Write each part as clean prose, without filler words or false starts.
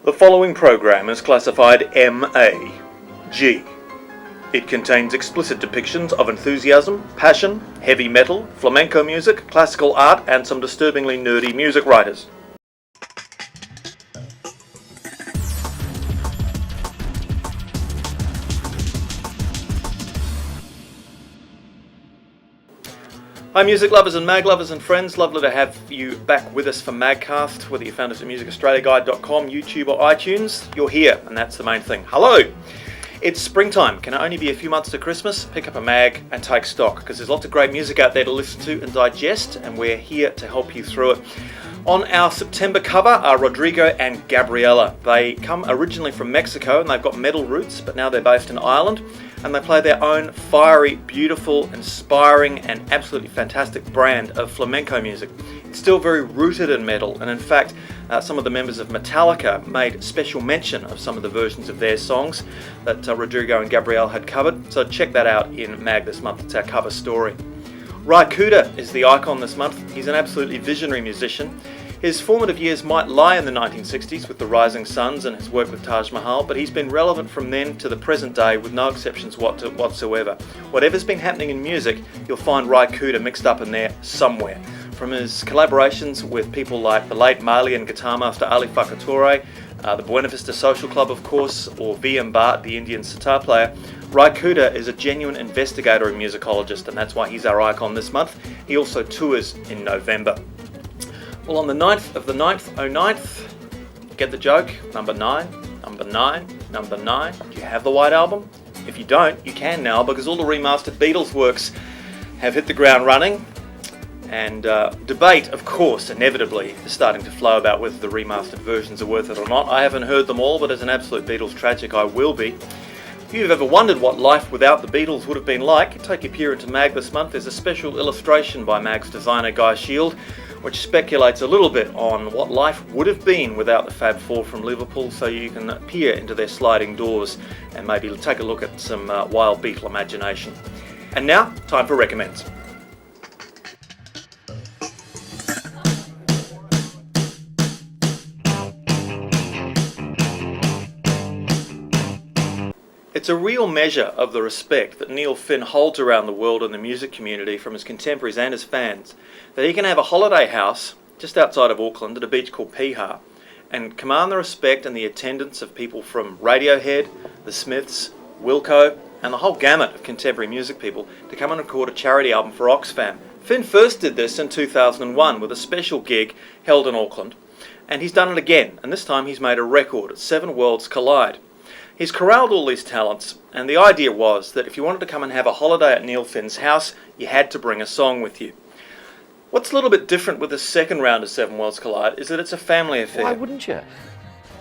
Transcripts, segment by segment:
The following program is classified MAG. It contains explicit depictions of enthusiasm, passion, heavy metal, flamenco music, classical art, and some disturbingly nerdy music writers. Hi music lovers and mag lovers and friends, lovely to have you back with us for MAGcast, whether you found us at musicaustraliaguide.com, YouTube or iTunes, you're here and that's the main thing. Hello! It's springtime, can it only be a few months to Christmas? Pick up a mag and take stock, because there's lots of great music out there to listen to and digest, and we're here to help you through it. On our September cover are Rodrigo and Gabriela. They come originally from Mexico and they've got metal roots, but now they're based in Ireland. And they play their own fiery, beautiful, inspiring and absolutely fantastic brand of flamenco music. It's still very rooted in metal, and in fact some of the members of Metallica made special mention of some of the versions of their songs that Rodrigo and Gabrielle had covered, so check that out in MAG this month. It's our cover story. Ry Cooder is the icon this month. He's an absolutely visionary musician. His formative years might lie in the 1960s with the Rising Suns and his work with Taj Mahal, but he's been relevant from then to the present day with no exceptions whatsoever. Whatever's been happening in music, you'll find Ry Cooder mixed up in there somewhere. From his collaborations with people like the late Malian guitar master Ali Fakatore, the Buena Vista Social Club of course, or V.M. Bart, the Indian sitar player, Ry Cooder is a genuine investigator and musicologist, and that's why he's our icon this month. He also tours in November. Well, on the 9th of the 9th, 09th, get the joke? Number 9. Do you have the White Album? If you don't, you can now, because all the remastered Beatles works have hit the ground running. And debate, of course, inevitably, is starting to flow about whether the remastered versions are worth it or not. I haven't heard them all, but as an absolute Beatles tragic, I will be. If you've ever wondered what life without the Beatles would have been like, take your peer into MAG this month. There's a special illustration by MAG's designer Guy Shield, which speculates a little bit on what life would have been without the Fab Four from Liverpool, so you can peer into their sliding doors and maybe take a look at some wild Beatle imagination. And now, time for recommends. It's a real measure of the respect that Neil Finn holds around the world in the music community from his contemporaries and his fans, that he can have a holiday house just outside of Auckland at a beach called Piha and command the respect and the attendance of people from Radiohead, The Smiths, Wilco and the whole gamut of contemporary music people to come and record a charity album for Oxfam. Finn first did this in 2001 with a special gig held in Auckland, and he's done it again, and this time he's made a record at Seven Worlds Collide. He's corralled all these talents, and the idea was that if you wanted to come and have a holiday at Neil Finn's house, you had to bring a song with you. What's a little bit different with the second round of Seven Worlds Collide is that it's a family affair. Why wouldn't you?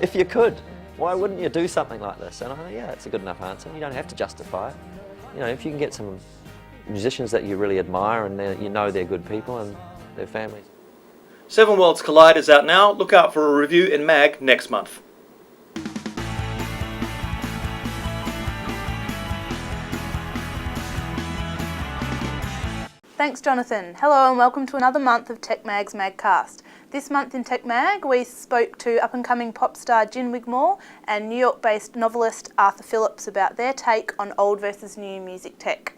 If you could, why wouldn't you do something like this? And I thought, yeah, it's a good enough answer. You don't have to justify it. You know, if you can get some musicians that you really admire and you know they're good people and their families. Seven Worlds Collide is out now. Look out for a review in MAG next month. Thanks, Jonathan. Hello and welcome to another month of Tech Mag's MAGcast. This month in Tech Mag, we spoke to up-and-coming pop star Gin Wigmore and New York-based novelist Arthur Phillips about their take on old versus new music tech.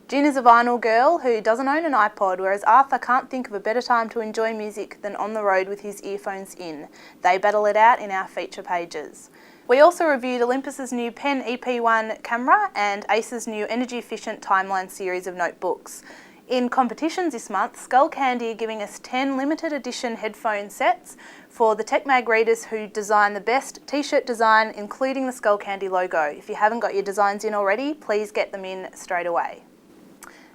Gin is a vinyl girl who doesn't own an iPod, whereas Arthur can't think of a better time to enjoy music than on the road with his earphones in. They battle it out in our feature pages. We also reviewed Olympus's new Pen EP1 camera and Ace's new energy-efficient timeline series of notebooks. In competitions this month, Skull Candy are giving us 10 limited edition headphone sets for the Tech Mag readers who design the best t-shirt design, including the Skull Candy logo. If you haven't got your designs in already, please get them in straight away.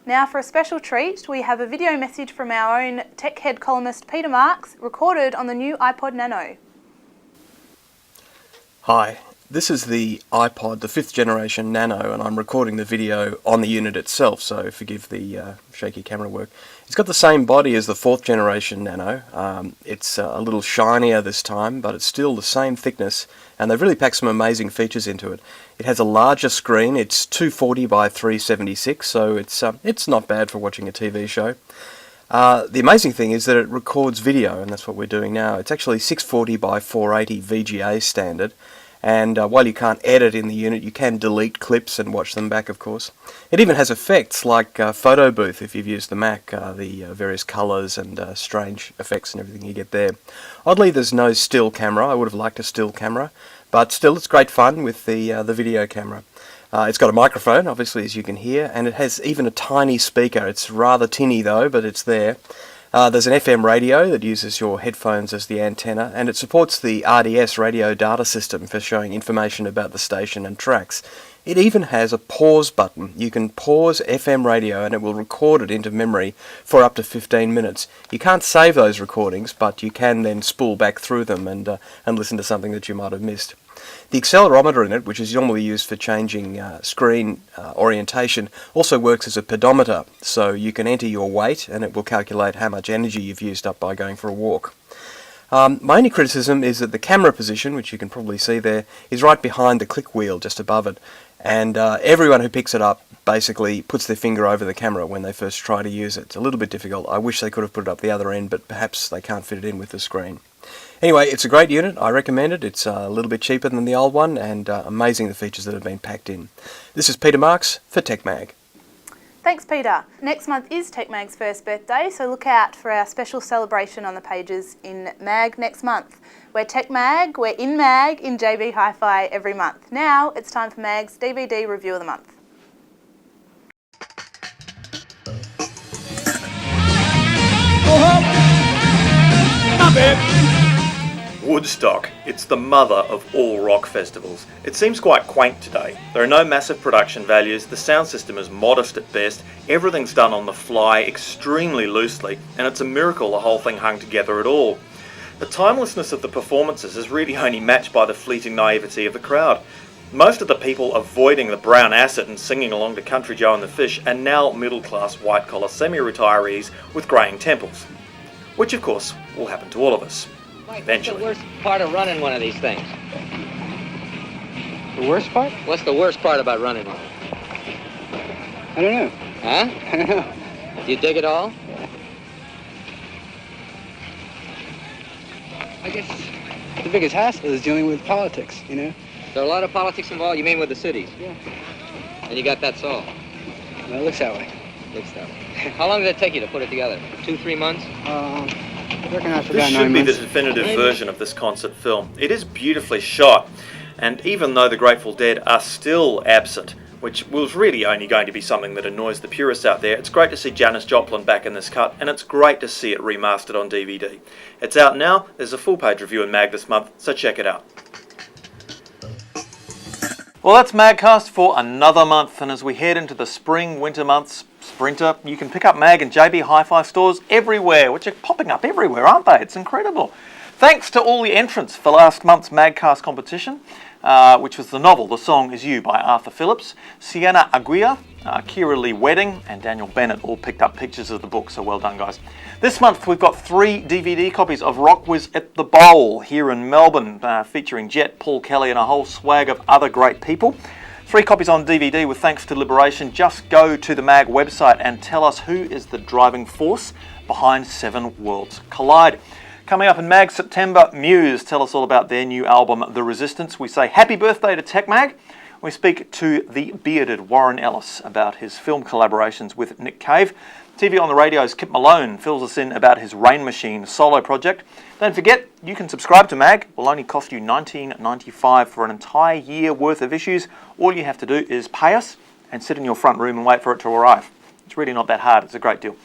Now for a special treat, we have a video message from our own tech head columnist Peter Marks, recorded on the new iPod Nano. Hi, this is the iPod, the 5th generation Nano, and I'm recording the video on the unit itself, so forgive the shaky camera work. It's got the same body as the 4th generation Nano. It's a little shinier this time, but it's still the same thickness, and they've really packed some amazing features into it. It has a larger screen. It's 240 by 376, so it's not bad for watching a TV show. The amazing thing is that it records video, and that's what we're doing now. It's actually 640 by 480 VGA standard, and while you can't edit in the unit, you can delete clips and watch them back, of course. It even has effects like photo booth if you've used the Mac, the various colours and strange effects and everything you get there. Oddly, there's no still camera. I would have liked a still camera, but still it's great fun with the video camera. It's got a microphone, obviously, as you can hear, and it has even a tiny speaker. It's rather tinny though, but it's there. There's an FM radio that uses your headphones as the antenna, and it supports the RDS radio data system for showing information about the station and tracks. It even has a pause button. You can pause FM radio and it will record it into memory for up to 15 minutes. You can't save those recordings, but you can then spool back through them and listen to something that you might have missed. The accelerometer in it, which is normally used for changing screen orientation, also works as a pedometer, so you can enter your weight and it will calculate how much energy you've used up by going for a walk. My only criticism is that the camera position, which you can probably see there, is right behind the click wheel just above it, and everyone who picks it up basically puts their finger over the camera when they first try to use it. It's a little bit difficult. I wish they could have put it up the other end, but perhaps they can't fit it in with the screen. Anyway, it's a great unit. I recommend it. It's a little bit cheaper than the old one, and amazing the features that have been packed in. This is Peter Marks for TechMag. Thanks, Peter. Next month is TechMag's first birthday, so look out for our special celebration on the pages in Mag next month. We're TechMag, we're in Mag, in JB Hi-Fi every month. Now it's time for Mag's DVD Review of the Month. Woodstock. It's the mother of all rock festivals. It seems quite quaint today. There are no massive production values, the sound system is modest at best, everything's done on the fly, extremely loosely, and it's a miracle the whole thing hung together at all. The timelessness of the performances is really only matched by the fleeting naivety of the crowd. Most of the people avoiding the brown acid and singing along to Country Joe and the Fish are now middle-class white-collar semi-retirees with greying temples. Which of course will happen to all of us. Mike, Eventually. what's the worst part of running one of these things? The worst part? What's the worst part about running one? I don't know. Huh? I don't know. Do you dig it all? I guess the biggest hassle is dealing with politics, you know? There are a lot of politics involved, you mean with the cities? Yeah. And you got that solved? Well, it looks that way. Looks that way. How long did it take you to put it together? 2-3 months? I reckon I This forgot should 9 be the months. definitive version of this concert film. It is beautifully shot, and even though the Grateful Dead are still absent, which was really only going to be something that annoys the purists out there, it's great to see Janis Joplin back in this cut, and it's great to see it remastered on DVD. It's out now, there's a full-page review in Mag this month, so check it out. Well, that's MAGcast for another month, and as we head into the spring-winter months, Sprinter, you can pick up Mag and JB Hi-Fi stores everywhere, which are popping up everywhere, aren't they? It's incredible. Thanks to all the entrants for last month's MAGcast competition, which was the novel The Song Is You by Arthur Phillips. Sienna Aguirre, Kira Lee Wedding and Daniel Bennett all picked up pictures of the book, so well done, guys. This month we've got 3 DVD copies of Rock Whiz at the Bowl here in Melbourne, featuring Jet, Paul Kelly and a whole swag of other great people. 3 copies on DVD with Thanks to Liberation. Just go to the MAG website and tell us who is the driving force behind 7 Worlds Collide. Coming up in MAG September, Muse tell us all about their new album, The Resistance. We say happy birthday to TechMag. We speak to the bearded Warren Ellis about his film collaborations with Nick Cave. TV on the Radio's Kip Malone fills us in about his Rain Machine solo project. Don't forget, you can subscribe to MAG. It will only cost you $19.95 for an entire year worth of issues. All you have to do is pay us and sit in your front room and wait for it to arrive. It's really not that hard. It's a great deal.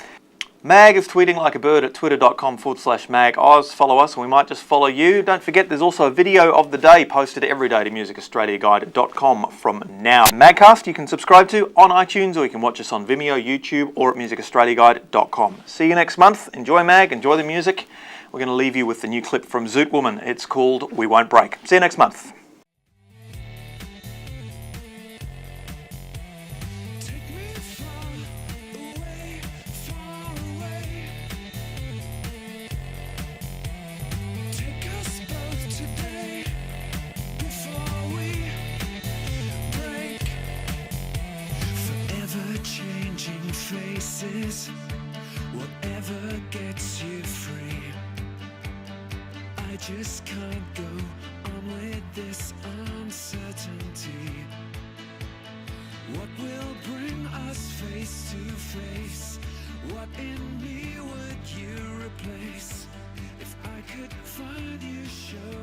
Mag is tweeting like a bird at twitter.com/MagOz. Follow us and we might just follow you. Don't forget there's also a video of the day posted every day to musicaustraliaguide.com from now. MAGcast you can subscribe to on iTunes, or you can watch us on Vimeo, YouTube or at musicaustraliaguide.com. See you next month. Enjoy Mag, enjoy the music. We're going to leave you with the new clip from Zoot Woman. It's called We Won't Break. See you next month. Changing faces whatever gets you free. I just can't go on with this uncertainty. What will bring us face to face? What in me would you replace? If I could find you, show